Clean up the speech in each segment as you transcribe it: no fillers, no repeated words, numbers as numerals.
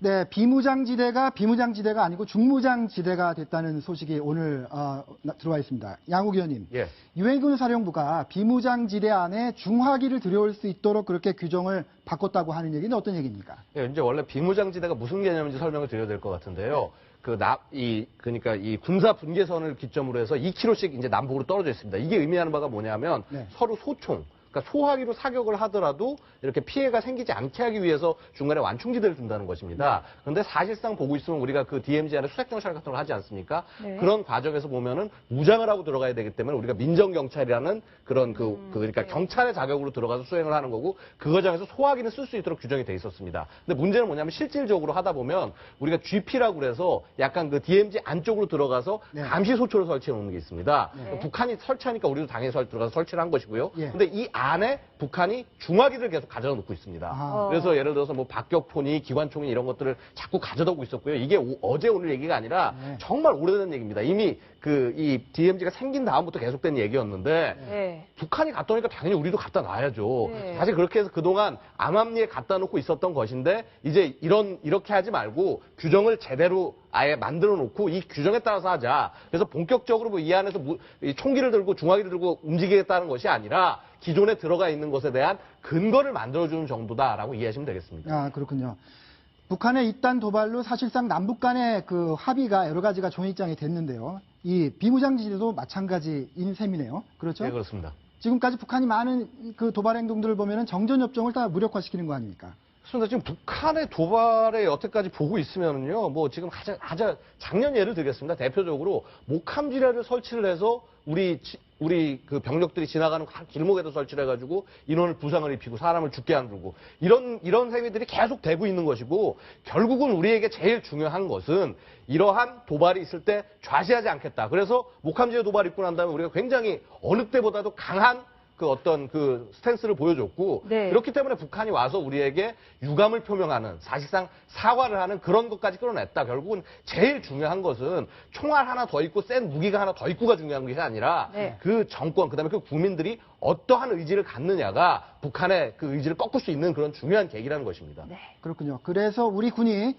네, 비무장지대가 아니고 중무장지대가 됐다는 소식이 오늘 들어와 있습니다. 양욱 의원님, 예. 유엔군 사령부가 비무장지대 안에 중화기를 들여올 수 있도록 그렇게 규정을 바꿨다고 하는 얘기는 어떤 얘기입니까? 예, 이제 원래 비무장지대가 무슨 개념인지 설명을 드려야 될 것 같은데요. 그러니까 이 군사 분계선을 기점으로 해서 2km씩 이제 남북으로 떨어져 있습니다. 이게 의미하는 바가 뭐냐면 네. 서로 소총. 그러니까 소화기로 사격을 하더라도 이렇게 피해가 생기지 않게 하기 위해서 중간에 완충지대를 둔다는 것입니다. 그런데 사실상 보고 있으면 우리가 그 DMZ 안에 수색정찰 같은 걸 하지 않습니까? 네. 그런 과정에서 보면은 무장을 하고 들어가야 되기 때문에 우리가 민정경찰이라는 그런 그러니까 경찰의 자격으로 들어가서 수행을 하는 거고 그 과정에서 소화기는 쓸 수 있도록 규정이 돼 있었습니다. 근데 문제는 뭐냐면 실질적으로 하다 보면 우리가 GP라고 그래서 약간 그 DMZ 안쪽으로 들어가서 네. 감시 소초를 설치해 놓는 게 있습니다. 네. 북한이 설치하니까 우리도 당연히 들어가서 설치를 한 것이고요. 예. 근데 이 안에 북한이 중화기를 계속 가져다 놓고 있습니다. 아. 그래서 예를 들어서 뭐 박격포니, 기관총이 이런 것들을 자꾸 가져다 오고 있었고요. 이게 어제 오늘 얘기가 아니라 네. 정말 오래된 얘기입니다. 이미 이 DMZ가 생긴 다음부터 계속된 얘기였는데 네. 북한이 갖다 놓으니까 당연히 우리도 갖다 놔야죠. 네. 사실 그렇게 해서 그동안 암암리에 갖다 놓고 있었던 것인데 이제 이렇게 하지 말고 규정을 제대로 아예 만들어 놓고 이 규정에 따라서 하자. 그래서 본격적으로 뭐 이 안에서 이 총기를 들고 중화기를 들고 움직이겠다는 것이 아니라 기존에 들어가 있는 것에 대한 근거를 만들어주는 정도다라고 이해하시면 되겠습니다. 아, 그렇군요. 북한의 이딴 도발로 사실상 남북 간의 그 합의가 여러 가지가 종이장이 됐는데요. 이 비무장지대도 마찬가지인 셈이네요. 그렇죠? 네, 그렇습니다. 지금까지 북한이 많은 그 도발 행동들을 보면은 정전협정을 다 무력화시키는 거 아닙니까? 그렇습니다. 지금 북한의 도발에 여태까지 보고 있으면요, 뭐 지금 가장 작년 예를 들겠습니다. 대표적으로 목함지뢰를 설치를 해서 우리 그 병력들이 지나가는 길목에도 설치를 해가지고 인원을 부상을 입히고 사람을 죽게 만들고 이런 행위들이 계속 되고 있는 것이고 결국은 우리에게 제일 중요한 것은 이러한 도발이 있을 때 좌시하지 않겠다. 그래서 목함지뢰 도발이 있고 난 다음에 우리가 굉장히 어느 때보다도 강한 그 어떤 그 스탠스를 보여줬고 네. 그렇기 때문에 북한이 와서 우리에게 유감을 표명하는 사실상 사과를 하는 그런 것까지 끌어냈다. 결국은 제일 중요한 것은 총알 하나 더 있고 센 무기가 하나 더 있고가 중요한 것이 아니라 네. 그 정권 그다음에 그 국민들이 어떠한 의지를 갖느냐가 북한의 그 의지를 꺾을 수 있는 그런 중요한 계기라는 것입니다. 네. 그렇군요. 그래서 우리 군이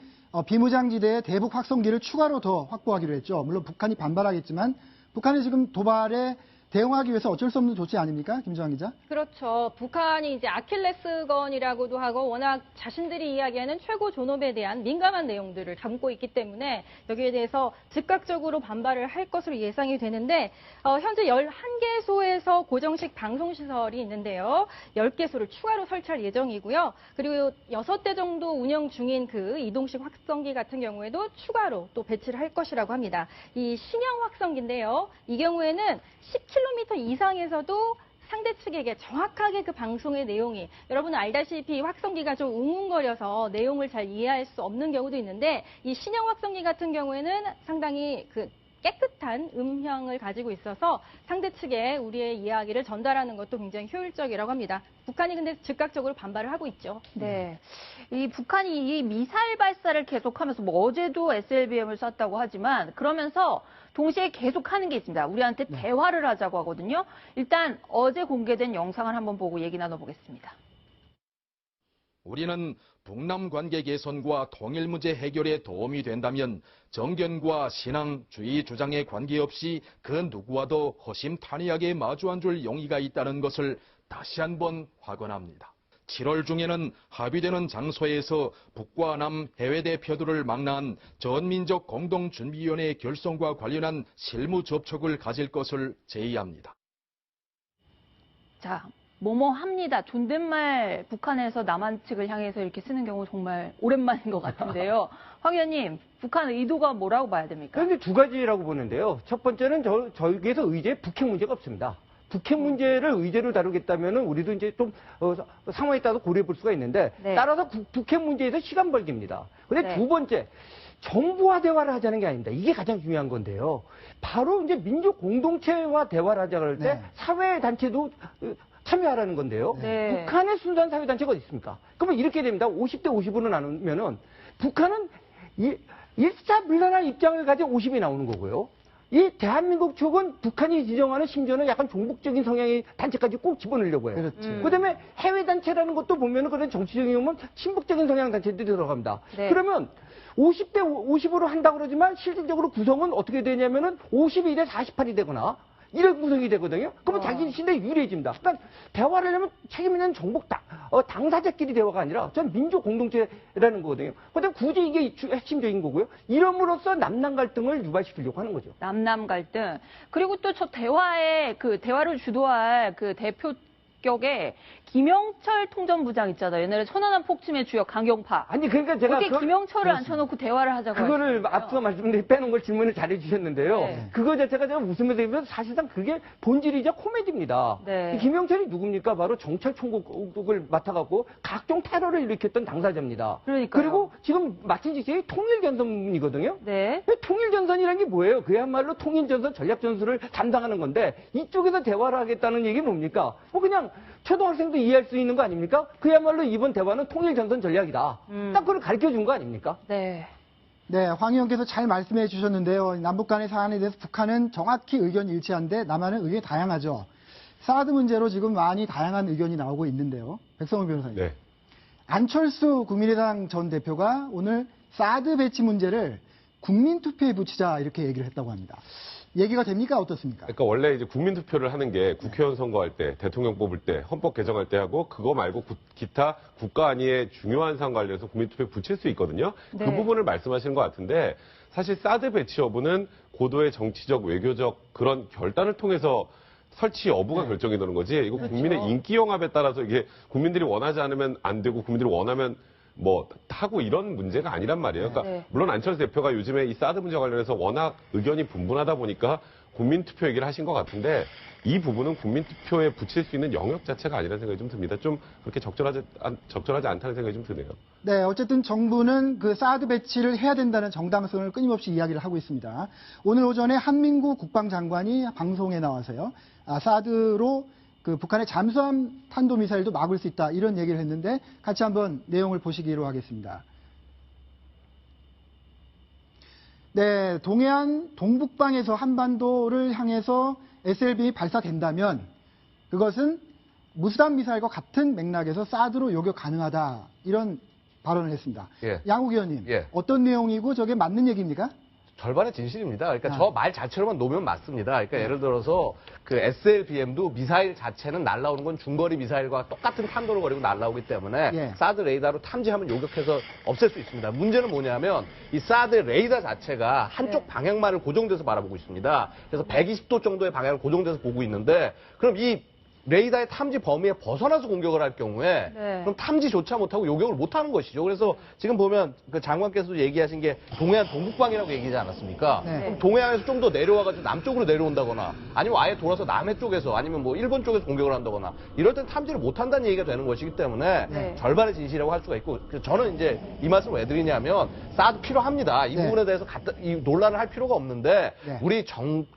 비무장지대에 대북 확성기를 추가로 더 확보하기로 했죠. 물론 북한이 반발하겠지만 북한이 지금 도발에 대응하기 위해서 어쩔 수 없는 조치 아닙니까? 김정환 기자. 그렇죠. 북한이 이제 아킬레스건이라고도 하고 워낙 자신들이 이야기하는 최고 존엄에 대한 민감한 내용들을 담고 있기 때문에 여기에 대해서 즉각적으로 반발을 할 것으로 예상이 되는데 현재 11개소에서 고정식 방송시설이 있는데요. 10개소를 추가로 설치할 예정이고요. 그리고 6대 정도 운영 중인 그 이동식 확성기 같은 경우에도 추가로 또 배치를 할 것이라고 합니다. 이 신형 확성기인데요. 이 경우에는 10km 이상에서도 상대 측에게 정확하게 그 방송의 내용이 여러분은 알다시피 확성기가 좀 웅웅거려서 내용을 잘 이해할 수 없는 경우도 있는데 이 신형 확성기 같은 경우에는 상당히 그 깨끗한 음향을 가지고 있어서 상대 측에 우리의 이야기를 전달하는 것도 굉장히 효율적이라고 합니다. 북한이 근데 즉각적으로 반발을 하고 있죠. 네. 이 북한이 이 미사일 발사를 계속하면서 뭐 어제도 SLBM을 쐈다고 하지만 그러면서 동시에 계속하는 게 있습니다. 우리한테 대화를 하자고 하거든요. 일단 어제 공개된 영상을 한번 보고 얘기 나눠보겠습니다. 우리는 북남 관계 개선과 통일 문제 해결에 도움이 된다면 정견과 신앙, 주의 주장에 관계없이 그 누구와도 허심탄회하게 마주 앉을 용의가 있다는 것을 다시 한번 확언합니다. 7월 중에는 합의되는 장소에서 북과 남 해외 대표들을 망라한 전민족 공동준비위원회 결성과 관련한 실무 접촉을 가질 것을 제의합니다. 자, 뭐뭐 합니다. 존댓말 북한에서 남한 측을 향해서 이렇게 쓰는 경우 정말 오랜만인 것 같은데요. 황 의원님, 북한 의도가 뭐라고 봐야 됩니까? 그런데 두 가지라고 보는데요. 첫 번째는 저기에서 의제에 북핵 문제가 없습니다. 북핵 문제를 의제로 다루겠다면 우리도 이제 좀 상황에 따라서 고려해 볼 수가 있는데 네. 따라서 북핵 문제에서 시간 벌기입니다. 그런데 네. 두 번째, 정부와 대화를 하자는 게 아닙니다. 이게 가장 중요한 건데요. 바로 이제 민족 공동체와 대화를 하자 그럴 때 네. 사회 단체도 참여하라는 건데요. 네. 북한의 순수한 사회단체가 어디 있습니까? 그러면 이렇게 됩니다. 50대 50으로 나누면은 북한은 1차 물러날 입장을 가진 50이 나오는 거고요. 이 대한민국 쪽은 북한이 지정하는 심지어는 약간 종북적인 성향의 단체까지 꼭 집어넣으려고 해요. 그렇지. 그다음에 해외 단체라는 것도 보면은 그런 정치적인 보면 친북적인 성향 단체들이 들어갑니다. 네. 그러면 50대 50으로 한다고 그러지만 실질적으로 구성은 어떻게 되냐면은 52대 48이 되거나 이런 구성이 되거든요. 그러면 자신의 유리해집니다. 그러니까 대화를 하려면 책임 있는 정복 당사자끼리 대화가 아니라 전 민족 공동체라는 거거든요. 그다음 굳이 이게 핵심적인 거고요. 이름으로써 남남 갈등을 유발시키려고 하는 거죠. 남남 갈등. 그리고 또 저 대화에 그 대화를 주도할 그 대표 격에 김영철 통전부장 있잖아요. 옛날에 천안함 폭침의 주역 강경파. 아니 그러니까 제가 어떻게 김영철을 앉혀놓고 대화를 하자고 그거를 하시는 거예요? 앞서 말씀드린 빼놓은 걸 질문을 잘해 주셨는데요. 네. 그거 자체가 제가 웃으면서 얘기하면 사실상 그게 본질이자 코미디입니다. 네. 이 김영철이 누굽니까? 바로 정찰총국을 맡아갖고 각종 테러를 일으켰던 당사자입니다. 그러니까요. 그리고 지금 마친 직책이 통일전선이거든요. 네. 통일전선이라는 게 뭐예요? 그야말로 통일전선 전략전술을 담당하는 건데 이쪽에서 대화를 하겠다는 얘기 뭡니까? 뭐 그냥 초등학생도 이해할 수 있는 거 아닙니까? 그야말로 이번 대화는 통일전선 전략이다. 딱 그걸 가르쳐 준 거 아닙니까? 네. 네, 황 의원께서 잘 말씀해 주셨는데요. 남북 간의 사안에 대해서 북한은 정확히 의견이 일치한데 남한은 의견이 다양하죠. 사드 문제로 지금 많이 다양한 의견이 나오고 있는데요. 백성훈 변호사님. 네. 안철수 국민의당 전 대표가 오늘 사드 배치 문제를 국민투표에 붙이자 이렇게 얘기를 했다고 합니다. 얘기가 됩니까? 어떻습니까? 그러니까 원래 이제 국민투표를 하는 게 국회의원 선거할 때, 대통령 뽑을 때, 헌법 개정할 때 하고 그거 말고 기타 국가 안위의 중요한 사안 관련해서 국민투표에 붙일 수 있거든요. 네. 그 부분을 말씀하시는 것 같은데 사실 사드 배치 여부는 고도의 정치적, 외교적 그런 결단을 통해서 설치 여부가 결정이 되는 거지. 이거 국민의 인기 영합에 따라서 이게 국민들이 원하지 않으면 안 되고 국민들이 원하면 뭐 하고 이런 문제가 아니란 말이에요. 그러니까 네. 물론 안철수 대표가 요즘에 이 사드 문제 관련해서 워낙 의견이 분분하다 보니까 국민투표 얘기를 하신 것 같은데 이 부분은 국민투표에 붙일 수 있는 영역 자체가 아니라는 생각이 좀 듭니다. 좀 그렇게 적절하지 않다는 생각이 좀 드네요. 네, 어쨌든 정부는 그 사드 배치를 해야 된다는 정당성을 끊임없이 이야기를 하고 있습니다. 오늘 오전에 한민구 국방장관이 방송에 나와서요. 사드로 그 북한의 잠수함 탄도미사일도 막을 수 있다 이런 얘기를 했는데 같이 한번 내용을 보시기로 하겠습니다. 네, 동해안 동북방에서 한반도를 향해서 SLBM이 발사된다면 그것은 무수단 미사일과 같은 맥락에서 사드로 요격 가능하다 이런 발언을 했습니다. 예. 양욱 의원님, 예. 어떤 내용이고 저게 맞는 얘기입니까? 절반의 진실입니다. 그러니까 저 말 자체로만 놓으면 맞습니다. 그러니까 예를 들어서 그 SLBM도 미사일 자체는 날라오는 건 중거리 미사일과 똑같은 탄도를 거리고 날라오기 때문에 예. 사드 레이더로 탐지하면 요격해서 없앨 수 있습니다. 문제는 뭐냐면 이 사드 레이더 자체가 한쪽 방향만을 고정돼서 바라보고 있습니다. 그래서 120도 정도의 방향을 고정돼서 보고 있는데 그럼 이 레이더의 탐지 범위에 벗어나서 공격을 할 경우에 네. 그럼 탐지조차 못하고 요격을 못하는 것이죠. 그래서 지금 보면 그 장관께서도 얘기하신 게 동해안 동북방이라고 얘기하지 않았습니까? 네. 그럼 동해안에서 좀 더 내려와가지고 남쪽으로 내려온다거나 아니면 아예 돌아서 남해 쪽에서 아니면 뭐 일본 쪽에서 공격을 한다거나 이럴 땐 탐지를 못한다는 얘기가 되는 것이기 때문에 네. 절반의 진실이라고 할 수가 있고 그래서 저는 이제 이 말씀을 왜 드리냐면 사드 필요합니다. 이 네. 부분에 대해서 이 논란을 할 필요가 없는데 네. 우리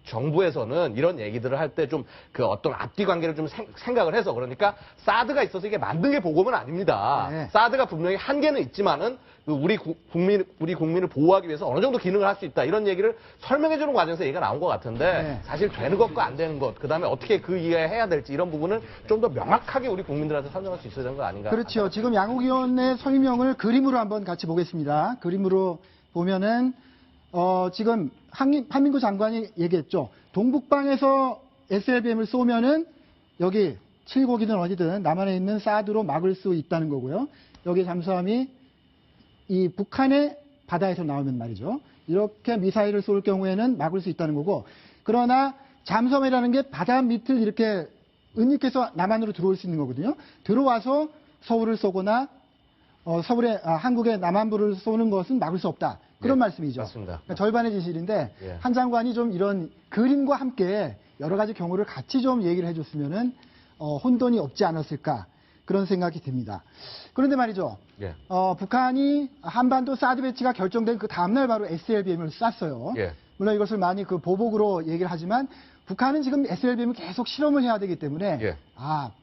정부에서는 이런 얘기들을 할 때 좀 그 어떤 앞뒤 관계를 좀 생각을 해서 그러니까 사드가 있어서 이게 만든 게 복음은 아닙니다. 네. 사드가 분명히 한계는 있지만은 그 우리 국민을 보호하기 위해서 어느 정도 기능을 할 수 있다 이런 얘기를 설명해 주는 과정에서 얘기가 나온 것 같은데 네. 사실 되는 것과 안 되는 것 그다음에 어떻게 그 이해해야 될지 이런 부분을 좀 더 명확하게 우리 국민들한테 설명할 수 있어야 되는 거 아닌가? 그렇죠. 지금 양욱 의원의 설명을 그림으로 한번 같이 보겠습니다. 그림으로 보면은 지금 한민구 장관이 얘기했죠. 동북방에서 SLBM을 쏘면은 여기 칠곡이든 어디든 남한에 있는 사드로 막을 수 있다는 거고요. 여기 잠수함이 이 북한의 바다에서 나오면 말이죠. 이렇게 미사일을 쏠 경우에는 막을 수 있다는 거고 그러나 잠수함이라는 게 바다 밑을 이렇게 은닉해서 남한으로 들어올 수 있는 거거든요. 들어와서 서울을 쏘거나 한국의 남한부를 쏘는 것은 막을 수 없다. 그런 예, 말씀이죠. 맞습니다. 그러니까 절반의 진실인데 예. 한 장관이 좀 이런 그림과 함께 여러 가지 경우를 같이 좀 얘기를 해줬으면은 혼돈이 없지 않았을까 그런 생각이 듭니다. 그런데 말이죠. 예. 북한이 한반도 사드 배치가 결정된 그 다음날 바로 SLBM을 쐈어요. 예. 물론 이것을 많이 그 보복으로 얘기를 하지만 북한은 지금 SLBM을 계속 실험을 해야 되기 때문에 예.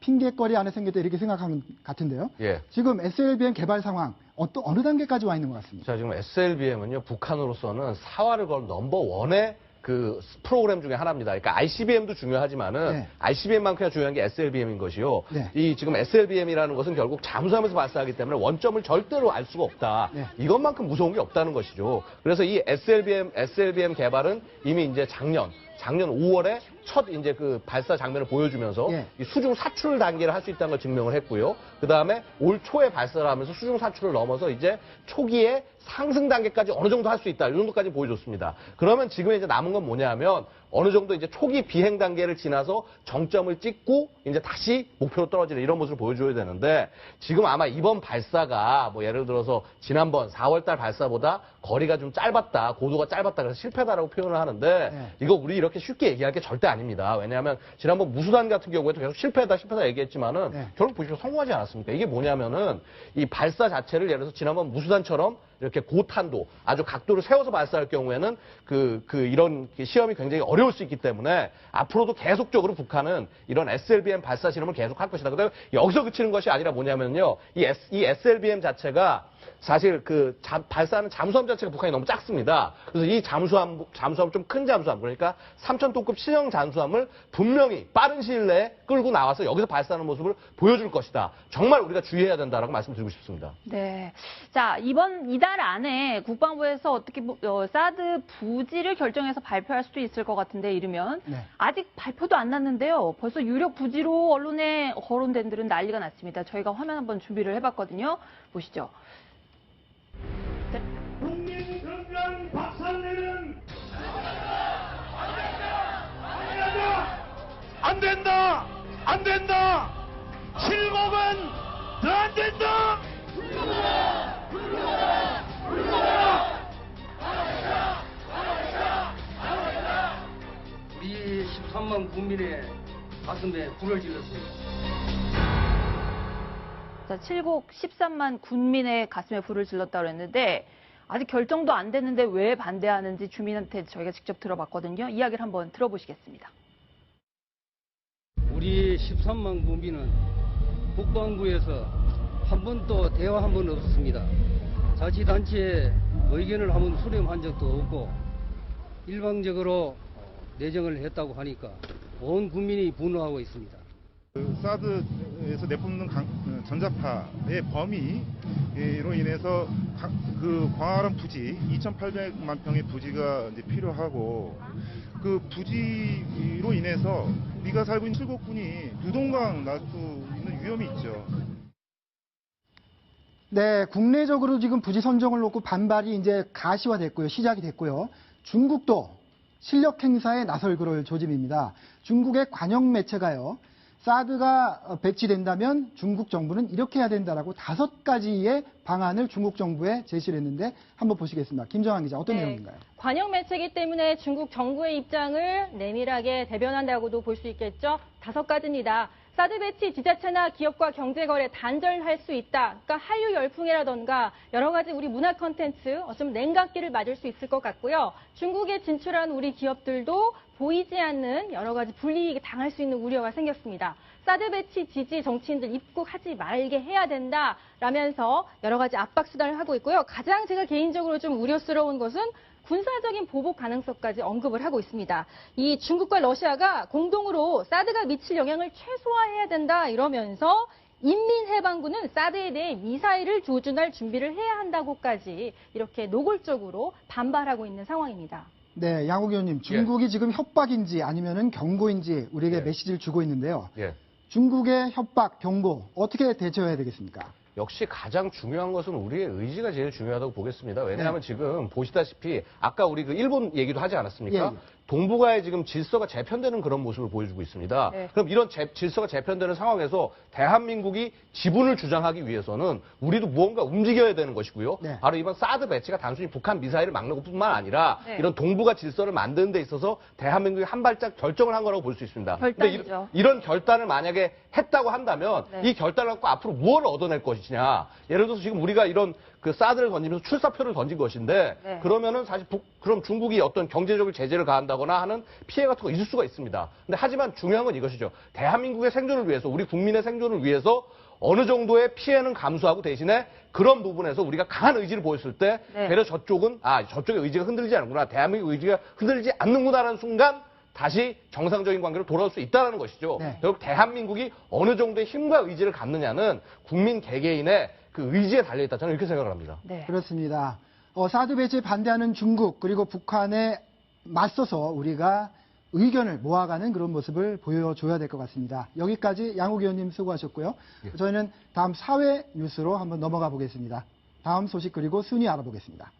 핑계거리 안에 생겼다 이렇게 생각하는 것 같은데요. 예. 지금 SLBM 개발 상황 어느 단계까지 와 있는 것 같습니다. 자, 지금 SLBM은요, 북한으로서는 사활을 걸 넘버원의 그 프로그램 중에 하나입니다. 그러니까 ICBM도 중요하지만은 네. ICBM만큼이나 중요한 게 SLBM인 것이요. 네. 이 지금 SLBM이라는 것은 결국 잠수함에서 발사하기 때문에 원점을 절대로 알 수가 없다. 네. 이것만큼 무서운 게 없다는 것이죠. 그래서 이 SLBM 개발은 이미 이제 작년 5월에 첫 이제 그 발사 장면을 보여주면서 예. 이 수중 사출 단계를 할 수 있다는 걸 증명을 했고요. 그 다음에 올 초에 발사를 하면서 수중 사출을 넘어서 이제 초기에 상승 단계까지 어느 정도 할 수 있다. 이 정도까지 보여줬습니다. 그러면 지금 이제 남은 건 뭐냐면 어느 정도 이제 초기 비행 단계를 지나서 정점을 찍고 이제 다시 목표로 떨어지는 이런 모습을 보여줘야 되는데 지금 아마 이번 발사가 뭐 예를 들어서 지난번 4월달 발사보다 거리가 좀 짧았다, 고도가 짧았다 그래서 실패다라고 표현을 하는데 네. 이거 우리 이렇게 쉽게 얘기할 게 절대 아닙니다. 왜냐하면 지난번 무수단 같은 경우에도 계속 실패다 얘기했지만은 네. 결국 보시면 성공하지 않았습니까? 이게 뭐냐면은 이 발사 자체를 예를 들어서 지난번 무수단처럼 이렇게 고탄도 아주 각도를 세워서 발사할 경우에는 이런 시험이 굉장히 어려울 수 있기 때문에 앞으로도 계속적으로 북한은 이런 SLBM 발사 실험을 계속할 것이다. 그다음에 여기서 그치는 것이 아니라 뭐냐면요. 이 SLBM 자체가 사실 발사하는 잠수함 자체가 북한이 너무 작습니다. 그래서 이 잠수함 좀 큰 잠수함, 그러니까 3,000톤급 신형 잠수함을 분명히 빠른 시일 내에 끌고 나와서 여기서 발사하는 모습을 보여줄 것이다. 정말 우리가 주의해야 된다라고 말씀드리고 싶습니다. 네. 자, 이달 안에 국방부에서 어떻게 사드 부지를 결정해서 발표할 수도 있을 것 같은데 이르면 네. 아직 발표도 안 났는데요. 벌써 유력 부지로 언론에 거론된 들은 난리가 났습니다. 저희가 화면 한번 준비를 해봤거든요. 보시죠. 국민성장 박살내는 안 된다! 안 된다! 실곡은 더 안 된다! 우리 13만 국민의 가슴에 불을 질렀습니다. 자, 7곡 13만 군민의 가슴에 불을 질렀다고 했는데 아직 결정도 안 됐는데 왜 반대하는지 주민한테 저희가 직접 들어봤거든요. 이야기를 한번 들어보시겠습니다. 우리 13만 국민은 국방부에서 한 번도 대화 한 번 없었습니다. 자치단체에 의견을 한번 수렴한 적도 없고 일방적으로 내정을 했다고 하니까 온 국민이 분노하고 있습니다. 사드에서 내뿜는 전자파의 범위로 인해서 광활한 부지 2,800만 평의 부지가 이제 필요하고 그 부지로 인해서 우리가 살고 있는 칠곡군이 두동강 날 수 있는 위험이 있죠. 네, 국내적으로 지금 부지 선정을 놓고 반발이 이제 가시화됐고요. 시작이 됐고요. 중국도 실력 행사에 나설 그럴 조짐입니다. 중국의 관영 매체가요. 사드가 배치된다면 중국 정부는 이렇게 해야 된다라고 5가지의 방안을 중국 정부에 제시를 했는데 한번 보시겠습니다. 김정한 기자, 어떤 내용인가요? 관영 매체이기 때문에 중국 정부의 입장을 내밀하게 대변한다고도 볼 수 있겠죠. 5가지입니다. 사드 배치 지자체나 기업과 경제거래 단절할 수 있다. 그러니까 한류 열풍이라던가 여러 가지 우리 문화 콘텐츠 어쩌면 냉각기를 맞을 수 있을 것 같고요. 중국에 진출한 우리 기업들도 보이지 않는 여러 가지 불이익을 당할 수 있는 우려가 생겼습니다. 사드 배치 지지 정치인들 입국하지 말게 해야 된다라면서 여러 가지 압박 수단을 하고 있고요. 가장 제가 개인적으로 좀 우려스러운 것은 군사적인 보복 가능성까지 언급을 하고 있습니다. 이 중국과 러시아가 공동으로 사드가 미칠 영향을 최소화해야 된다 이러면서 인민해방군은 사드에 대해 미사일을 조준할 준비를 해야 한다고까지 이렇게 노골적으로 반발하고 있는 상황입니다. 네, 양욱 의원님, 중국이 지금 협박인지 아니면은 경고인지 우리에게 메시지를 주고 있는데요. 중국의 협박, 경고 어떻게 대처해야 되겠습니까? 역시 가장 중요한 것은 우리의 의지가 제일 중요하다고 보겠습니다. 왜냐하면 지금 보시다시피 아까 우리 그 일본 얘기도 하지 않았습니까? 동북아에 지금 질서가 재편되는 그런 모습을 보여주고 있습니다. 그럼 이런 질서가 재편되는 상황에서 대한민국이 지분을 주장하기 위해서는 우리도 무언가 움직여야 되는 것이고요. 바로 이번 사드 배치가 단순히 북한 미사일을 막는 것뿐만 아니라 이런 동북아 질서를 만드는 데 있어서 대한민국이 한 발짝 결정을 한 거라고 볼 수 있습니다. 결단이죠. 근데 이런 결단을 만약에 했다고 한다면 이 결단을 갖고 앞으로 무엇을 얻어낼 것이냐. 예를 들어서 지금 우리가 이런 그 사드를 던지면서 출사표를 던진 것인데 그러면은 사실 그럼 중국이 어떤 경제적인 제재를 가한다거나 하는 피해 같은 거 있을 수가 있습니다. 근데 하지만 중요한 건 이것이죠. 대한민국의 생존을 위해서 우리 국민의 생존을 위해서 어느 정도의 피해는 감수하고 대신에 그런 부분에서 우리가 강한 의지를 보였을 때 네. 되려 저쪽은 저쪽의 의지가 흔들리지 않는구나. 대한민국 의지가 흔들리지 않는구나라는 순간 다시 정상적인 관계로 돌아올 수 있다는 것이죠. 네. 결국 대한민국이 어느 정도의 힘과 의지를 갖느냐는 국민 개개인의 그 의지에 달려있다. 저는 이렇게 생각을 합니다. 네. 그렇습니다. 사드 배치에 반대하는 중국 그리고 북한에 맞서서 우리가 의견을 모아가는 그런 모습을 보여줘야 될 것 같습니다. 여기까지 양욱 의원님 수고하셨고요. 저희는 다음 사회 뉴스로 한번 넘어가 보겠습니다. 다음 소식 그리고 순위 알아보겠습니다.